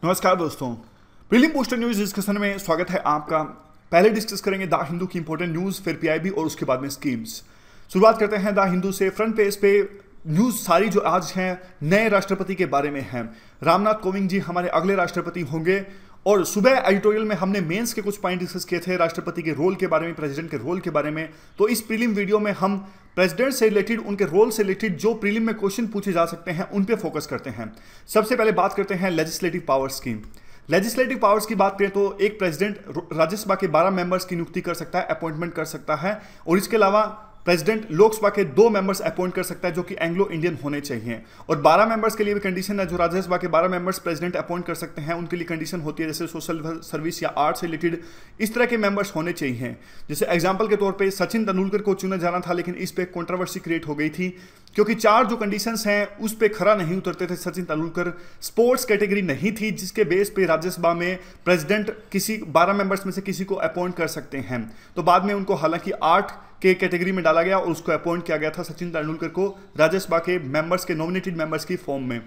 नमस्कार दोस्तों, prelim poster news discussion में स्वागत है आपका। पहले डिस्कस करेंगे द हिंदू की इंपॉर्टेंट न्यूज, फिर पीआईबी और उसके बाद में स्कीम्स। शुरुआत करते हैं द हिंदू से। फ्रंट पेज पे न्यूज सारी जो आज हैं नए राष्ट्रपति के बारे में है। रामनाथ कोविंद जी हमारे अगले राष्ट्रपति होंगे और सुबह एडिटोरियल में हमने मेंस के कुछ पॉइंट डिस्कस किए थे राष्ट्रपति के रोल के बारे में, प्रेसिडेंट के रोल के बारे में। तो इस प्रीलिम वीडियो में हम प्रेसिडेंट से रिलेटेड, उनके रोल से रिलेटेड जो प्रीलिम में क्वेश्चन पूछे जा सकते हैं उन पे फोकस करते हैं। सबसे पहले बात करते हैं लेजिस्लेटिव पावर्स की। लेजिस्लेटिव पावर्स की बात करें तो एक प्रेसिडेंट राज्यसभा के 12 मेंबर्स की नियुक्ति कर सकता है, अपॉइंटमेंट कर सकता है, और इसके अलावा प्रेसिडेंट लोकसभा के 2 मेंबर्स अपॉइंट कर सकता है जो कि एंग्लो इंडियन होने चाहिए। और 12 मेंबर्स के लिए भी कंडीशन है। जो राज्यसभा के 12 मेंबर्स प्रेसिडेंट अपॉइंट कर सकते हैं उनके लिए कंडीशन होती है जैसे सोशल सर्विस या आर्ट से रिलेटेड इस तरह के मेंबर्स होने चाहिए। जैसे एग्जांपल के तौर पे सचिन तेंदुलकर को चुना जाना था, लेकिन इस पे कंट्रोवर्सी क्रिएट हो गई थी क्योंकि 4 जो कंडीशंस हैं उस पे खरा नहीं उतरते थे सचिन तेंदुलकर। स्पोर्ट्स कैटेगरी नहीं थी जिसके बेस पे राज्यसभा में प्रेसिडेंट किसी 12 मेंबर्स में से किसी को अपॉइंट कर सकते हैं। तो बाद में उनको हालांकि आर्ट के कैटेगरी में डाला गया और उसको अपॉइंट किया गया था सचिन तेंदुलकर को राज्यसभा के मेंबर्स के नॉमिनेटेड मेंबर्स की फॉर्म में।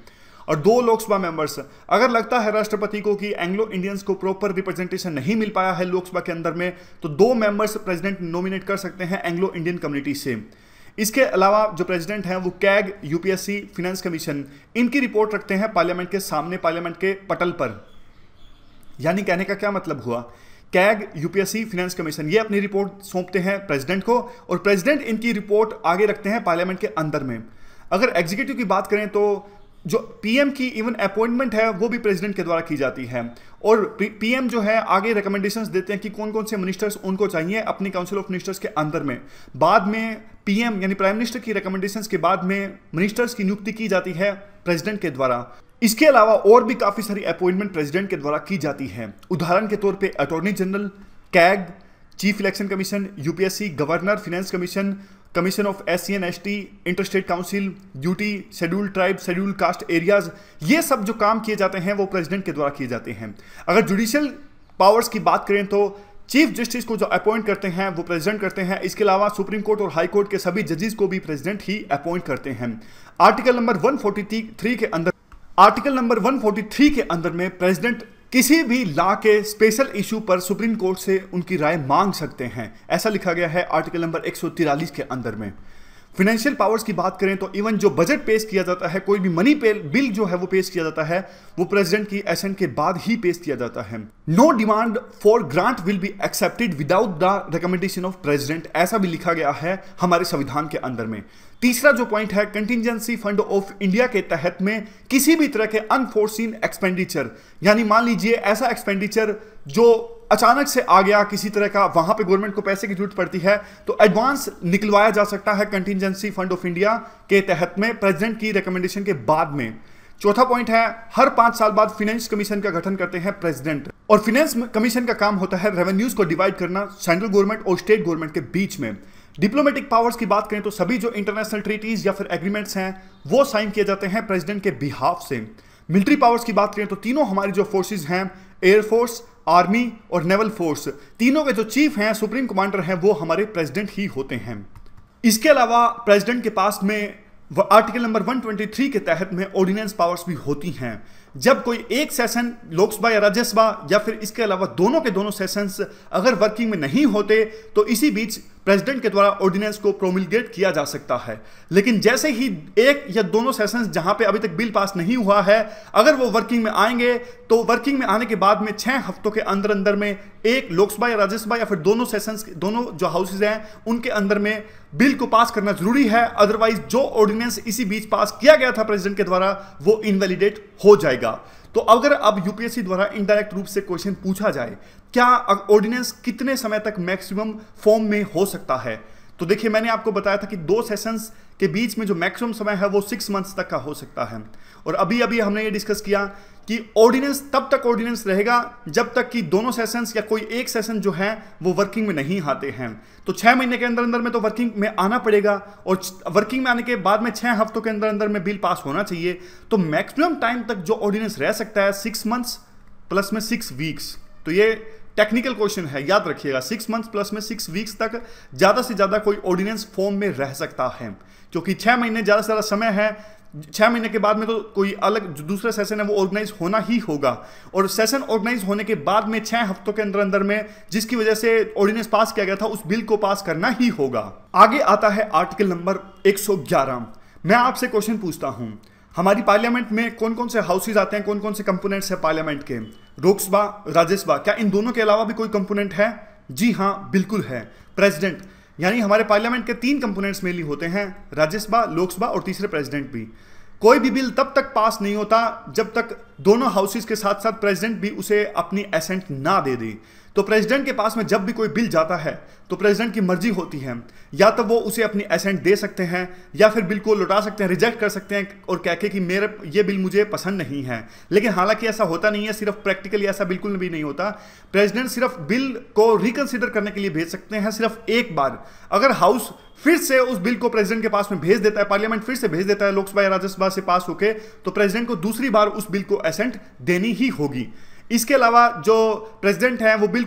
और 2 लोकसभा मेंबर्स, अगर लगता है राष्ट्रपति को कि एंग्लो इंडियंस को प्रॉपर रिप्रेजेंटेशन नहीं मिल पाया है लोकसभा के अंदर में, तो 2 मेंबर्स प्रेसिडेंट नॉमिनेट कर सकते हैं एंग्लो इंडियन कम्युनिटी से। इसके अलावा जो प्रेसिडेंट हैं वो कैग, यूपीएससी, फाइनेंस कमीशन, इनकी रिपोर्ट रखते हैं पार्लियामेंट के सामने, पार्लियामेंट के पटल पर। यानी कहने का क्या मतलब हुआ, कैग, यूपीएससी, फाइनेंस कमीशन ये अपनी रिपोर्ट सौंपते हैं प्रेसिडेंट को और प्रेसिडेंट इनकी रिपोर्ट आगे रखते हैं पार्लियामेंट के अंदर में। अगर एग्जीक्यूटिव की बात करें तो जो पीएम की इवन अपॉइंटमेंट है वो भी प्रेसिडेंट के द्वारा की जाती है और पीएम जो है आगे रिकमेंडेशंस देते हैं कि कौन कौन से मिनिस्टर्स उनको चाहिए अपनी काउंसिल ऑफ मिनिस्टर्स के अंदर में। बाद में पीएम यानी प्राइम मिनिस्टर की रिकमेंडेशंस के बाद में मिनिस्टर्स की नियुक्ति की जाती है प्रेसिडेंट के द्वारा। इसके अलावा और भी काफी सारी अपॉइंटमेंट प्रेसिडेंट के द्वारा की जाती है। उदाहरण के तौर पे attorney general, CAG, chief election commission, UPSC, governor, finance commission, commission of SC and ST, interstate council, duty, schedule tribe, schedule caste areas, ये सब जो काम किए जाते हैं वो प्रेसिडेंट के द्वारा किए जाते हैं। अगर जुडिशियल पावर्स की बात करें तो चीफ जस्टिस को जो अपॉइंट करते हैं वो प्रेसिडेंट करते हैं। इसके अलावा सुप्रीम कोर्ट और हाई कोर्ट के सभी जजेस को भी प्रेसिडेंट ही अपॉइंट करते हैं। आर्टिकल नंबर 143 के अंदर में प्रेसिडेंट किसी भी लॉ के स्पेशल इशू पर सुप्रीम कोर्ट से उनकी राय मांग सकते हैं, ऐसा लिखा गया है आर्टिकल नंबर 143 के अंदर में। फाइनेंशियल पावर्स की बात करें तो इवन जो बजट पेश किया जाता है, कोई भी मनी बिल जो है वो पेश किया जाता है, वो प्रेसिडेंट की एसेंट के बाद ही पेश किया जाता है। No demand for grant will be accepted without the recommendation of president, ऐसा भी लिखा गया है हमारे संविधान के अंदर में। तीसरा जो पॉइंट है, कंटिजेंसी फंड ऑफ इंडिया के तहत में किसी भी तरह के अनफोर्सीन एक्सपेंडिचर, यानी मान लीजिए ऐसा एक्सपेंडिचर जो अचानक से आ गया किसी तरह का, वहां पे गवर्नमेंट को पैसे की जरूरत पड़ती है तो एडवांस निकलवाया जा सकता है कंटिजेंसी फंड ऑफ इंडिया के तहत में प्रेसिडेंट की रिकमेंडेशन के बाद में। चौथा पॉइंट है, हर 5 साल बाद फाइनेंस कमीशन का गठन करते हैं प्रेसिडेंट और फाइनेंस कमीशन का काम होता है रेवेन्यूज को डिवाइड करना सेंट्रल गवर्नमेंट और स्टेट गवर्नमेंट के बीच में। डिप्लोमेटिक पावर्स की बात करें तो सभी जो इंटरनेशनल ट्रीटीज या फिर एग्रीमेंट्स हैं वो साइन किए जाते हैं प्रेसिडेंट के बिहाफ से। मिलिट्री पावर्स की बात करें तो तीनों हमारी जो फोर्सेस हैं, एयरफोर्स, आर्मी और नेवल फोर्स, तीनों के जो चीफ हैं, सुप्रीम कमांडर हैं, वो हमारे प्रेसिडेंट ही होते हैं। इसके अलावा प्रेसिडेंट के पास में आर्टिकल नंबर 123 के तहत में ऑर्डिनेंस पावर्स भी होती हैं। जब कोई एक सेशन लोकसभा या राज्यसभा या फिर इसके अलावा दोनों के दोनों सेशंस अगर वर्किंग में नहीं होते तो इसी बीच प्रेसिडेंट के द्वारा ऑर्डिनेंस को प्रोमिलगेट किया जा सकता है। लेकिन जैसे ही एक या दोनों सेशंस जहां पे अभी तक बिल पास नहीं हुआ है, अगर वो वर्किंग में आएंगे तो वर्किंग में आने के बाद में 6 हफ्तों के अंदर अंदर में एक लोकसभा या राज्यसभा या फिर दोनों सेशंस, दोनों जो हाउसेज हैं उनके अंदर में बिल को पास करना जरूरी है। अदरवाइज जो ऑर्डिनेंस इसी बीच पास किया गया था प्रेसिडेंट के द्वारा वो इनवैलिडेट हो जाएगा। तो अगर अब यूपीएससी द्वारा इनडायरेक्ट रूप से क्वेश्चन पूछा जाए, क्या ऑर्डिनेंस कितने समय तक मैक्सिमम फॉर्म में हो सकता है, तो देखिए मैंने आपको बताया था कि 2 सेशंस के बीच में जो मैक्सिमम समय है वो 6 मंथ्स तक का हो सकता है। और अभी अभी हमने ये डिस्कस किया कि ऑर्डिनेंस तब तक ऑर्डिनेंस रहेगा जब तक कि दोनों सेशंस या कोई एक सेशन जो है वो वर्किंग में नहीं आते हैं। तो 6 महीने के अंदर अंदर में तो वर्किंग में आना पड़ेगा और वर्किंग में आने के बाद में 6 हफ्तों के अंदर अंदर में बिल पास होना चाहिए। तो मैक्सिमम टाइम तक जो ऑर्डिनेंस रह सकता है 6 मंथ्स प्लस में 6 वीक्स। तो ये टेक्निकल क्वेश्चन है, याद रखिएगा 6 मंथ्स प्लस में 6 वीक्स तक ज्यादा से ज्यादा कोई ऑर्डिनेंस फॉर्म में रह सकता है, क्योंकि 6 महीने ज्यादा से ज्यादा समय है 6 महीने के बाद में तो कोई अलग जो दूसरा सेशन है वो ऑर्गेनाइज होना ही होगा, और सेशन ऑर्गेनाइज होने के बाद में 6 हफ्तों के अंदर अंदर में जिसकी वजह से ऑर्डिनेंस पास किया गया था उस बिल को पास करना ही होगा। आगे आता है आर्टिकल नंबर 111। मैं आपसे क्वेश्चन पूछता हूं, हमारी पार्लियामेंट में कौन कौन से हाउसेज आते हैं, कौन कौन से कंपोनेंट्स है पार्लियामेंट के? लोकसभा, राज्यसभा। क्या इन दोनों के अलावा भी कोई कंपोनेंट है? जी हां, बिल्कुल है, प्रेसिडेंट। यानी हमारे पार्लियामेंट के 3 कंपोनेंट्स मेनली होते हैं, राज्यसभा, लोकसभा और तीसरे प्रेसिडेंट भी। कोई भी बिल तब तक पास नहीं होता जब तक दोनों हाउसेज के साथ साथ प्रेसिडेंट भी उसे अपनी एसेंट ना दे दे। तो प्रेसिडेंट के पास में जब भी कोई बिल जाता है तो प्रेसिडेंट की मर्जी होती है, या तो वो उसे अपनी एसेंट दे सकते हैं या फिर बिल को लौटा सकते हैं, रिजेक्ट कर सकते हैं और कह के कि मेरे ये बिल मुझे पसंद नहीं है। लेकिन हालांकि ऐसा होता नहीं है, सिर्फ प्रैक्टिकली ऐसा बिल्कुल भी नहीं होता। प्रेसिडेंट सिर्फ बिल को रिकंसिडर करने के लिए भेज सकते हैं सिर्फ एक बार। अगर हाउस फिर से उस बिल को प्रेसिडेंट के पास में भेज देता है, पार्लियामेंट फिर से भेज देता है लोकसभा या राज्यसभा से पास होके, तो प्रेसिडेंट को दूसरी बार उस बिल को एसेंट देनी ही होगी। इसके अलावा जो प्रेसिडेंट है वो बिल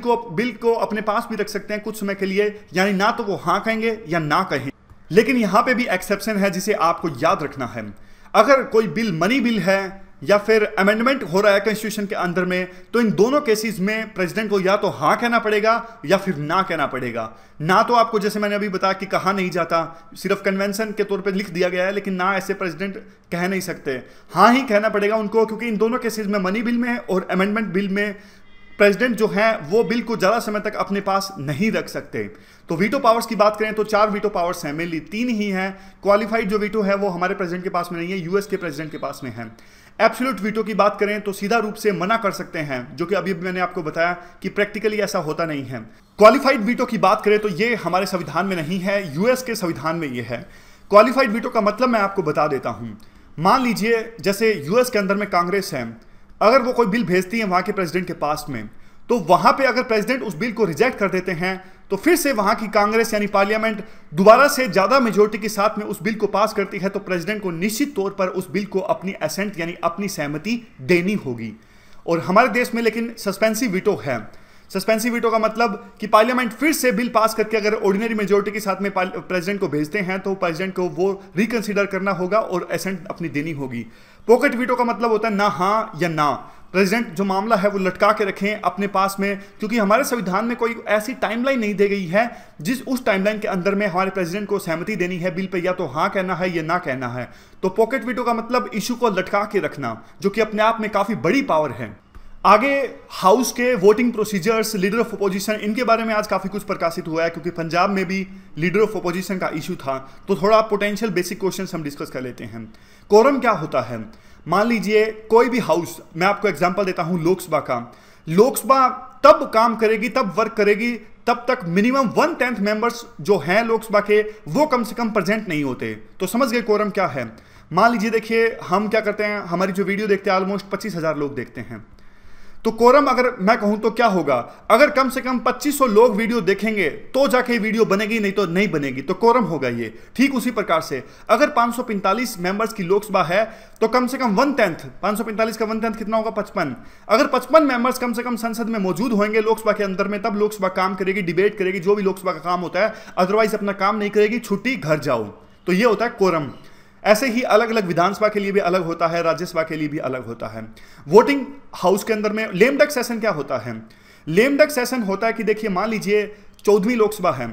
को अपने पास भी रख सकते हैं कुछ समय के लिए, यानी ना तो वो हाँ कहेंगे या ना कहें। लेकिन यहां पे भी एक्सेप्शन है जिसे आपको याद रखना है। अगर कोई बिल मनी बिल है या फिर अमेंडमेंट हो रहा है कॉन्स्टिट्यूशन के अंदर में, तो इन दोनों केसेस में प्रेसिडेंट को या तो हाँ कहना पड़ेगा या फिर ना कहना पड़ेगा। ना तो आपको जैसे मैंने अभी बताया कि कहा नहीं जाता, सिर्फ कन्वेंशन के तौर पे लिख दिया गया है, लेकिन ना ऐसे प्रेसिडेंट कह नहीं सकते, हाँ ही कहना पड़ेगा उनको, क्योंकि इन दोनों केसेस में मनी बिल में और अमेंडमेंट बिल में प्रेसिडेंट जो है वो बिल को ज्यादा समय तक अपने पास नहीं रख सकते। तो वीटो पावर्स की बात करें तो 4 वीटो पावर्स हैं, मेनली 3 ही हैं। क्वालिफाइड जो वीटो है वो हमारे प्रेसिडेंट के पास में नहीं है, यूएस के प्रेसिडेंट के पास में है। एब्सोल्यूट वीटो की बात करें तो सीधा रूप से मना कर सकते हैं, जो कि अभी मैंने आपको बताया कि प्रैक्टिकली ऐसा होता नहीं है। क्वालिफाइड वीटो की बात करें तो ये हमारे संविधान में नहीं है, यूएस के संविधान में ये है। क्वालिफाइड वीटो का मतलब मैं आपको बता देता हूं। मान लीजिए जैसे यूएस के अंदर में कांग्रेस है, अगर वो कोई बिल भेजती है वहां के प्रेसिडेंट के पास में, तो वहां पे अगर प्रेसिडेंट उस बिल को रिजेक्ट कर देते हैं तो फिर से वहां की कांग्रेस यानी पार्लियामेंट दोबारा से ज्यादा मेजोरिटी के साथ में उस बिल को पास करती है, तो प्रेसिडेंट को निश्चित तौर पर उस बिल को अपनी एसेंट यानी अपनी सहमति देनी होगी। और हमारे देश में लेकिन सस्पेंसिव वीटो है। सस्पेंसिव वीटो का मतलब कि पार्लियामेंट फिर से बिल पास करके अगर ऑर्डिनरी मेजोरिटी के साथ में प्रेसिडेंट को भेजते हैं तो प्रेसिडेंट को वो रिकंसिडर करना होगा और एसेंट अपनी देनी होगी। पॉकेट वीटो का मतलब होता है ना हाँ या ना, प्रेसिडेंट जो मामला है वो लटका के रखें अपने पास में, क्योंकि हमारे संविधान में कोई ऐसी टाइमलाइन नहीं दी गई है जिस उस टाइमलाइन के अंदर में हमारे प्रेसिडेंट को सहमति देनी है बिल पे, या तो हाँ कहना है या ना कहना है। तो पॉकेट वीटो का मतलब इशू को लटका के रखना, जो कि अपने आप में काफी बड़ी पावर है। आगे हाउस के voting procedures, leader of opposition, इनके बारे में आज काफी कुछ प्रकाशित हुआ है, क्योंकि पंजाब में भी लीडर ऑफ अपोजिशन का इशू था। तो थोड़ा पोटेंशियल बेसिक क्वेश्चंस हम डिस्कस कर लेते हैं। कोरम क्या होता है? मान लीजिए कोई भी हाउस, मैं आपको एग्जांपल देता हूं लोकसभा का। लोकसभा तब काम करेगी, तब वर्क करेगी तब तक मिनिमम 1/10 मेंबर्स जो हैं लोकसभा के वो कम से कम प्रेजेंट नहीं होते। तो समझ गए कोरम क्या है। मान लीजिए देखिए हम क्या करते हैं, हमारी जो वीडियो देखते हैं ऑलमोस्ट 25,000 लोग देखते हैं। तो कोरम अगर मैं कहूं तो क्या होगा, अगर कम से कम 2500 लोग वीडियो देखेंगे तो जाके वीडियो बनेगी, नहीं तो नहीं बनेगी, तो कोरम होगा ये। ठीक उसी प्रकार से अगर 545 मेंबर्स की लोकसभा है तो कम से कम 1/10, 545 का 1/10 कितना होगा? 55। अगर 55 मेंबर्स कम से कम संसद में मौजूद होंगे लोकसभा के अंदर में, तब लोकसभा काम करेगी, डिबेट करेगी, जो भी लोकसभा का काम होता है। अदरवाइज अपना काम नहीं करेगी, छुट्टी, घर जाओ। तो ये होता है कोरम। ऐसे ही अलग अलग विधानसभा के लिए भी अलग होता है, राज्यसभा के लिए भी अलग होता है। वोटिंग हाउस के अंदर में लेम डक सेशन क्या होता है? लेम डक सेशन होता है कि देखिए मान लीजिए 14वीं लोकसभा है,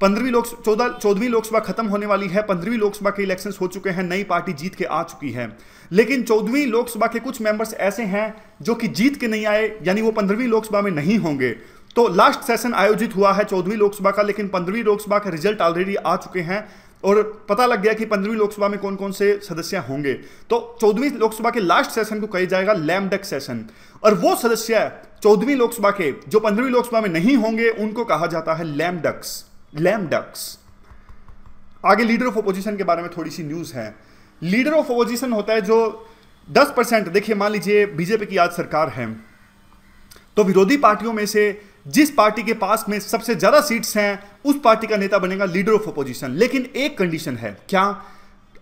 14वीं लोकसभा खत्म होने वाली है, 15वीं लोकसभा के इलेक्शंस हो चुके हैं, नई पार्टी जीत के आ चुकी है, लेकिन 14वीं लोकसभा के कुछ मेंबर्स ऐसे हैं जो कि जीत के नहीं आए, यानी वो 15वीं लोकसभा में नहीं होंगे। तो लास्ट सेशन आयोजित हुआ है 14वीं लोकसभा का, लेकिन 15वीं लोकसभा के रिजल्ट ऑलरेडी आ चुके हैं और पता लग गया कि 15वीं लोकसभा में कौन कौन से सदस्य होंगे। तो 14वीं लोकसभा के लास्ट सेशन को कहा जाएगा लैम डक सेशन, और वो सदस्य 14वीं लोकसभा के जो 15वीं लोकसभा में नहीं होंगे उनको कहा जाता है लैम डक्स। आगे लीडर ऑफ अपोजिशन के बारे में थोड़ी सी न्यूज है। लीडर ऑफ अपोजिशन होता है जो 10%, देखिए मान लीजिए बीजेपी की आज सरकार है, तो विरोधी पार्टियों में से जिस पार्टी के पास में सबसे ज्यादा सीट्स हैं उस पार्टी का नेता बनेगा लीडर ऑफ अपोजिशन। लेकिन एक कंडीशन है, क्या?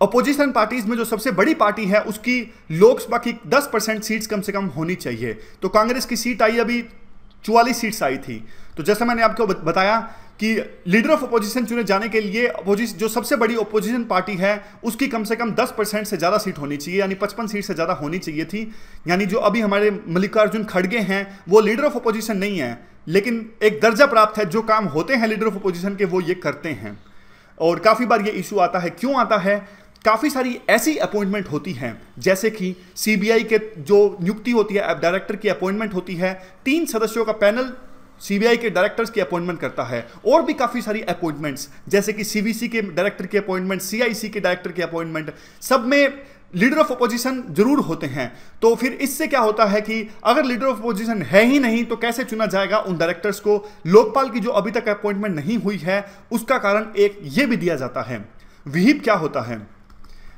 अपोजिशन पार्टीज में जो सबसे बड़ी पार्टी है उसकी लोकसभा की 10% सीट्स कम से कम होनी चाहिए। तो कांग्रेस की सीट आई, अभी 44 सीट्स आई थी। तो जैसा मैंने आपको बताया कि लीडर ऑफ अपोजिशन चुने जाने के लिए जो सबसे बड़ी अपोजिशन पार्टी है उसकी कम से कम 10% से ज़्यादा सीट होनी चाहिए, यानी 55 सीट से ज़्यादा होनी चाहिए थी। यानी जो अभी हमारे मल्लिकार्जुन खड़गे हैं वो लीडर ऑफ अपोजिशन नहीं है, लेकिन एक दर्जा प्राप्त है। जो काम होते हैं लीडर ऑफ अपोजिशन के वो ये करते हैं। और काफ़ी बार ये इशू आता है। क्यों आता है? काफ़ी सारी ऐसी अपॉइंटमेंट होती हैं, जैसे कि सीबीआई के जो नियुक्ति होती है, डायरेक्टर की अपॉइंटमेंट होती है, 3 सदस्यों का पैनल सीबीआई के डायरेक्टर्स की अपॉइंटमेंट करता है। और भी काफ़ी सारी अपॉइंटमेंट्स, जैसे कि सीवीसी के डायरेक्टर की अपॉइंटमेंट, सीआईसी के डायरेक्टर की अपॉइंटमेंट, सब में लीडर ऑफ अपोजिशन जरूर होते हैं। तो फिर इससे क्या होता है कि अगर लीडर ऑफ अपोजिशन है ही नहीं तो कैसे चुना जाएगा उन डायरेक्टर्स को? लोकपाल की जो अभी तक अपॉइंटमेंट नहीं हुई है उसका कारण एक ये भी दिया जाता है। व्हीप क्या होता है?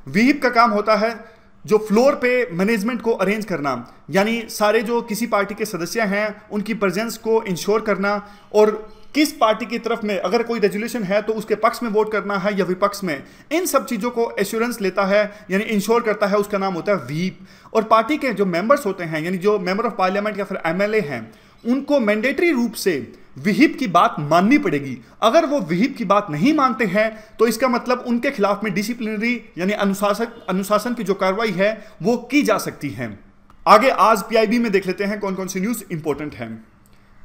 व्हीप का काम होता है जो फ्लोर पे मैनेजमेंट को अरेंज करना, यानी सारे जो किसी पार्टी के सदस्य हैं उनकी प्रेजेंस को इंश्योर करना, और किस पार्टी की तरफ में अगर कोई रेजोल्यूशन है तो उसके पक्ष में वोट करना है या विपक्ष में, इन सब चीज़ों को एश्योरेंस लेता है, यानी इंश्योर करता है। उसका नाम होता है व्हीप। और पार्टी के जो मेंबर्स होते हैं, यानी जो मेंबर ऑफ पार्लियामेंट या फिर एमएलए हैं, उनको मैंडेटरी रूप से विहिप की बात माननी पड़ेगी। अगर वो विहिप की बात नहीं मानते हैं तो इसका मतलब उनके खिलाफ में डिसिप्लिनरी यानी अनुशासन की जो कार्रवाई है वो की जा सकती है। आगे आज पीआईबी में देख लेते हैं कौन कौन सी न्यूज इंपॉर्टेंट है।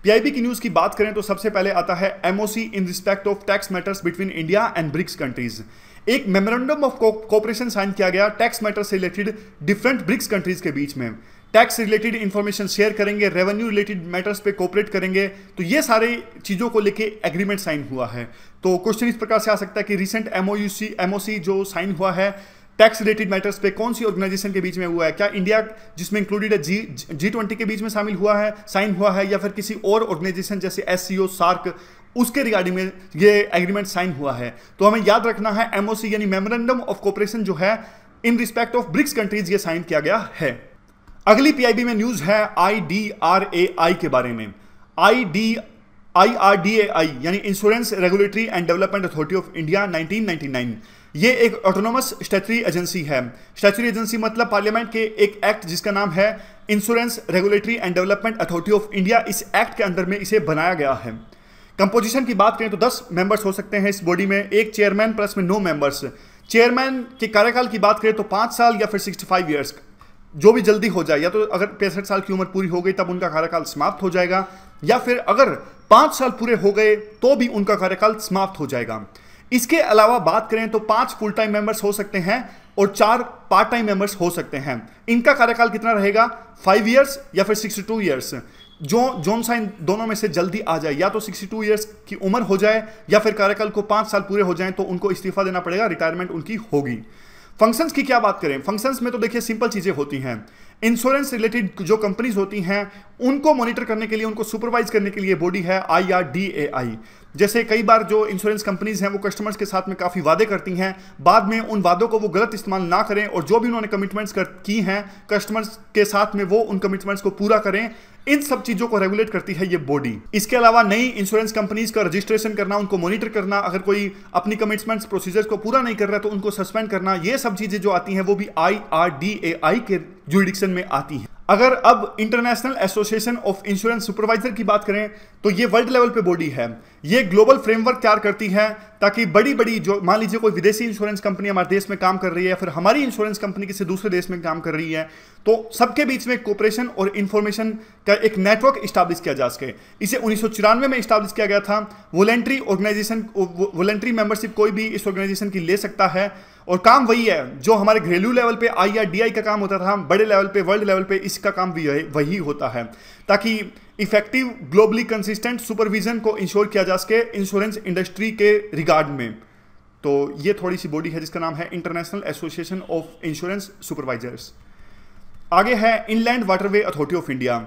पीआईबी की न्यूज की बात करें तो सबसे पहले आता है MOC in respect of tax matters between India and BRICS countries. एक मेमोरेंडम ऑफ कोऑपरेशन साइन किया गया टैक्स मैटर से रिलेटेड डिफरेंट ब्रिक्स कंट्रीज के बीच में। टैक्स रिलेटेड इंफॉर्मेशन शेयर करेंगे, रेवेन्यू रिलेटेड मैटर्स पे कोऑपरेट करेंगे। तो ये सारे चीज़ों को लेके एग्रीमेंट साइन हुआ है। तो क्वेश्चन इस प्रकार से आ सकता है कि रिसेंट एमओसी जो साइन हुआ है टैक्स रिलेटेड मैटर्स पे कौन सी ऑर्गेनाइजेशन के बीच में हुआ है? क्या इंडिया जिसमें इंक्लूडेड है G20 के बीच में शामिल हुआ है, साइन हुआ है, या फिर किसी और ऑर्गेनाइजेशन जैसे SCO, सार्क, उसके रिगार्डिंग में ये एग्रीमेंट साइन हुआ है? तो हमें याद रखना है एमओसी यानी मेमोरेंडम ऑफ कोऑपरेशन जो है इन रिस्पेक्ट ऑफ ब्रिक्स कंट्रीज ये साइन किया गया है। अगली पीआईबी में न्यूज है IDRAI के बारे में। IRDAI यानी insurance regulatory and development authority of India 1999। ये एक ऑटोनोमस स्टैट्यूटरी एजेंसी है। स्टैट्यूटरी एजेंसी मतलब पार्लियामेंट के एक एक्ट जिसका नाम है insurance regulatory and development authority of India, इस एक्ट के अंदर में इसे बनाया गया है। कंपोजिशन की बात करें तो 10 मेंबर्स हो सकते हैं इस बॉडी में, एक चेयरमैन प्लस में 9 मेंबर्स। चेयरमैन के कार्यकाल की बात करें तो 5 साल या फिर 65 ईयर्स, जो भी जल्दी हो जाए, या तो अगर 65 साल की उम्र पूरी हो गई तब उनका कार्यकाल समाप्त हो जाएगा, या फिर अगर 5 साल पूरे हो गए तो भी उनका कार्यकाल समाप्त हो जाएगा। इसके अलावा बात करें तो 5 फुल टाइम मेंबर्स हो सकते हैं और 4 पार्ट टाइम मेंबर्स हो सकते हैं। इनका कार्यकाल कितना रहेगा? 5 ईयर्स या फिर 62 ईयर्स। जोन सा इन दोनों में से जल्दी आ जाए, या तो 62 ईयर्स की उम्र हो जाए या फिर कार्यकाल को 5 साल पूरे हो जाए तो उनको इस्तीफा देना पड़ेगा, रिटायरमेंट उनकी होगी। फंक्शंस की क्या बात करें? फंक्शंस में तो देखिए सिंपल चीजें होती हैं। इंश्योरेंस रिलेटेड जो कंपनीज होती हैं उनको मॉनिटर करने के लिए, उनको सुपरवाइज करने के लिए बॉडी है IRDAI। जैसे कई बार जो इंश्योरेंस कंपनीज हैं वो कस्टमर्स के साथ में काफ़ी वादे करती हैं, बाद में उन वादों को वो गलत इस्तेमाल ना करें और जो भी उन्होंने कमिटमेंट्स की हैं कस्टमर्स के साथ में वो उन कमिटमेंट्स को पूरा करें। इन सब चीज़ों को रेगुलेट करती है ये बॉडी। इसके अलावा नई इंश्योरेंस कंपनीज का रजिस्ट्रेशन करना, उनको मॉनिटर करना, अगर कोई अपनी कमिटमेंट्स प्रोसीजर्स को पूरा नहीं कर रहा है तो उनको सस्पेंड करना, ये सब चीज़ें जो आती हैं वो भी IRDAI के जुरिडिक्शन में आती हैं। अगर अब international association of insurance supervisor की बात करें तो ये वर्ल्ड लेवल पे बॉडी है। ये ग्लोबल फ्रेमवर्क तैयार करती है ताकि बड़ी बड़ी जो मान लीजिए कोई विदेशी इंश्योरेंस कंपनी हमारे देश में काम कर रही है या फिर हमारी इंश्योरेंस कंपनी किसी दूसरे देश में काम कर रही है तो सबके बीच में कोऑपरेशन और इंफॉर्मेशन का एक नेटवर्क इस्टेब्लिश किया जा सके। इसे 1994 में इस्टेब्लिश किया गया था। वॉलंटरी ऑर्गेनाइजेशन, वॉलंटरी मेंबरशिप कोई भी इस ऑर्गेनाइजेशन की ले सकता है और काम वही है जो हमारे घरेलू लेवल पे IRDAI का काम होता था, बड़े लेवल पे वर्ल्ड लेवल पे इसका काम भी वही होता है ताकि इफेक्टिव ग्लोबली कंसिस्टेंट सुपरविजन को इंश्योर किया जा सके इंश्योरेंस इंडस्ट्री के रिगार्ड में। तो ये थोड़ी सी बॉडी है जिसका नाम है international association of insurance supervisors. आगे है inland waterway authority of India.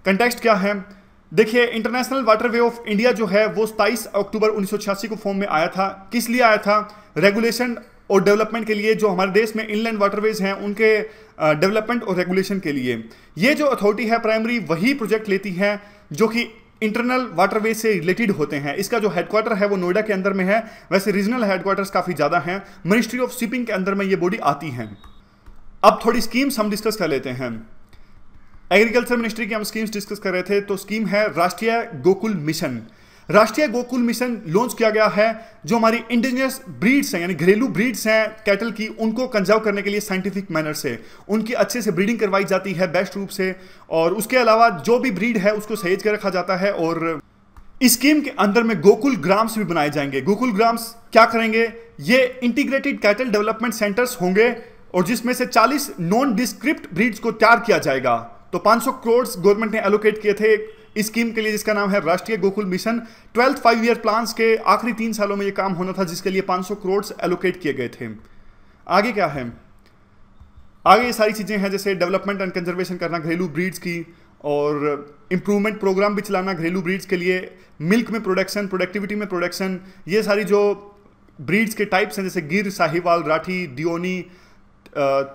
Context क्या है? देखिए, इंटरनेशनल वाटरवे ऑफ इंडिया जो है वो 27 अक्टूबर 1986 को फॉर्म में आया था। किस लिए आया था? रेगुलेशन और डेवलपमेंट के लिए। जो हमारे देश में इनलैंड वाटरवेज हैं उनके डेवलपमेंट और रेगुलेशन के लिए ये जो अथॉरिटी है प्राइमरी वही प्रोजेक्ट लेती है जो कि इंटरनल वाटरवे से रिलेटेड होते हैं। इसका जो हेडक्वार्टर है वो नोएडा के अंदर में है, वैसे रीजनल हेडक्वार्टर्स काफ़ी ज़्यादा हैं। मिनिस्ट्री ऑफ शिपिंग के अंदर में ये बॉडी आती हैं। अब थोड़ी स्कीम्स हम डिस्कस कर लेते हैं। एग्रीकल्चर मिनिस्ट्री की हम स्कीम्स डिस्कस कर रहे थे तो स्कीम है राष्ट्रीय गोकुल मिशन। राष्ट्रीय गोकुल मिशन लॉन्च किया गया है, जो हमारी इंडिजिनियस ब्रीड्स हैं यानी घरेलू ब्रीड्स हैं कैटल की, उनको कंजर्व करने के लिए साइंटिफिक मैनर से उनकी अच्छे से ब्रीडिंग करवाई जाती है बेस्ट रूप से, और उसके अलावा जो भी ब्रीड है उसको सहेज कर रखा जाता है। और इस स्कीम के अंदर में गोकुल ग्राम्स भी बनाए जाएंगे। गोकुल ग्राम्स क्या करेंगे, ये इंटीग्रेटेड कैटल डेवलपमेंट सेंटर्स होंगे और जिसमें से 40 नॉन डिस्क्रिप्ट ब्रीड्स को तैयार किया जाएगा। तो 500 करोड़ गवर्नमेंट ने एलोकेट किए थे इस स्कीम के लिए, जिसका नाम है राष्ट्रीय Gokul mission. 12th 5 year plans के आखिरी 3 सालों में यह काम होना था, जिसके लिए 500 करोड़ एलोकेट किए गए थे। आगे क्या है, आगे ये सारी चीजें हैं जैसे डेवलपमेंट एंड कंजर्वेशन करना घरेलू ब्रीड्स की, और इंप्रूवमेंट प्रोग्राम भी चलाना घरेलू ब्रीड्स के लिए, मिल्क में प्रोडक्शन, प्रोडक्टिविटी में प्रोडक्शन, ये सारी जो ब्रीड्स के टाइप्स हैं जैसे गिर, साहिवाल, राठी, डियोनी,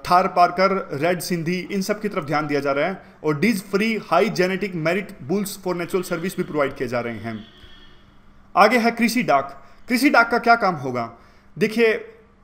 थार पारकर, रेड सिंधी, इन सब की तरफ ध्यान दिया जा रहा है। और these free high genetic merit bulls for natural service भी प्रोवाइड किए जा रहे हैं। आगे है कृषि डाक। कृषि डाक का क्या काम होगा, देखिए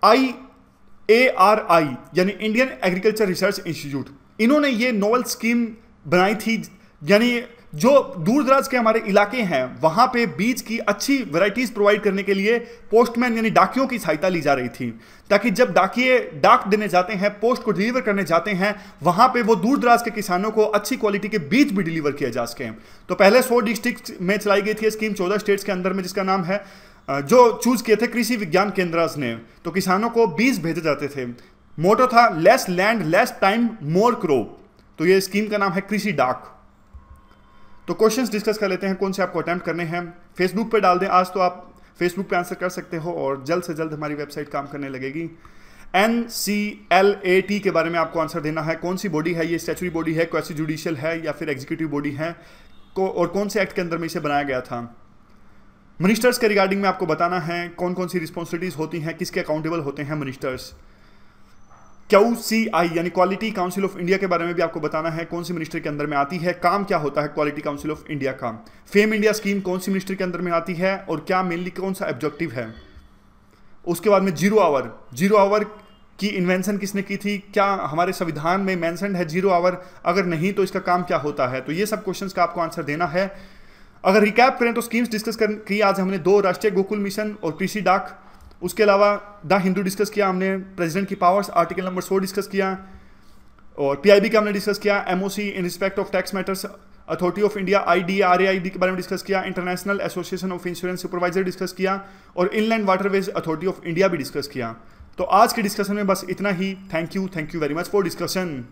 IARI यानी इंडियन एग्रीकल्चर रिसर्च इंस्टीट्यूट, इन्होंने ये नोवल स्कीम बनाई थी, यानी जो दूर दराज के हमारे इलाके हैं वहां पे बीज की अच्छी वैरायटीज प्रोवाइड करने के लिए पोस्टमैन यानी डाकियों की सहायता ली जा रही थी, ताकि जब डाकिये डाक देने जाते हैं, पोस्ट को डिलीवर करने जाते हैं, वहां पे वो दूर दराज के किसानों को अच्छी क्वालिटी के बीज भी डिलीवर किए जा सकें। तो पहले 100 डिस्ट्रिक्ट में चलाई गई थी स्कीम 14 स्टेट्स के अंदर में, जिसका नाम है जो चूज किए थे कृषि विज्ञान केंद्र ने। तो किसानों को बीज भेजे जाते थे, मोटो था less land less time more crop. तो ये स्कीम का नाम है कृषि डाक। तो क्वेश्चंस डिस्कस कर लेते हैं, कौन से आपको अटेम्प्ट करने हैं। फेसबुक पे डाल दें, आज तो आप फेसबुक पे आंसर कर सकते हो और जल्द से जल्द हमारी वेबसाइट काम करने लगेगी। NCLAT के बारे में आपको आंसर देना है, कौन सी बॉडी है ये, स्टैचुटरी बॉडी है, क्वासी जुडिशियल है या फिर एग्जीक्यूटिव बॉडी है, और कौन से एक्ट के अंदर में इसे बनाया गया था। मिनिस्टर्स के रिगार्डिंग में आपको बताना है कौन कौन सी रिस्पॉन्सिबिलिटीज होती हैं, किसके अकाउंटेबल होते हैं मिनिस्टर्स। QCI यानी क्वालिटी काउंसिल ऑफ इंडिया के बारे में भी आपको बताना है, कौन सी मिनिस्ट्री के अंदर में आती है, काम क्या होता है क्वालिटी काउंसिल ऑफ इंडिया का। फेम इंडिया स्कीम कौन सी मिनिस्ट्री के अंदर में आती है और क्या मेनली कौन सा ऑब्जेक्टिव है। उसके बाद में जीरो आवर की इन्वेंशन किसने की थी, क्या हमारे संविधान में मेंशन्ड है जीरो आवर, अगर नहीं तो इसका काम क्या होता है। तो ये सब क्वेश्चंस का आपको आंसर देना है। अगर रिकैप करें तो स्कीम्स डिस्कस की आज हमने 2, राष्ट्रीय गोकुल मिशन और कृषि डाक। उसके अलावा द हिंदू डिस्कस किया हमने, प्रेसिडेंट की पावर्स आर्टिकल नंबर 100 डिस्कस किया, और PIB का हमने डिस्कस किया, MOC in respect of tax matters authority of India IDRAID के बारे में डिस्कस किया, international association of insurance supervisor discuss किया, और inland waterways authority of India भी डिस्कस किया। तो आज के डिस्कशन में बस इतना ही। Thank you very much for discussion.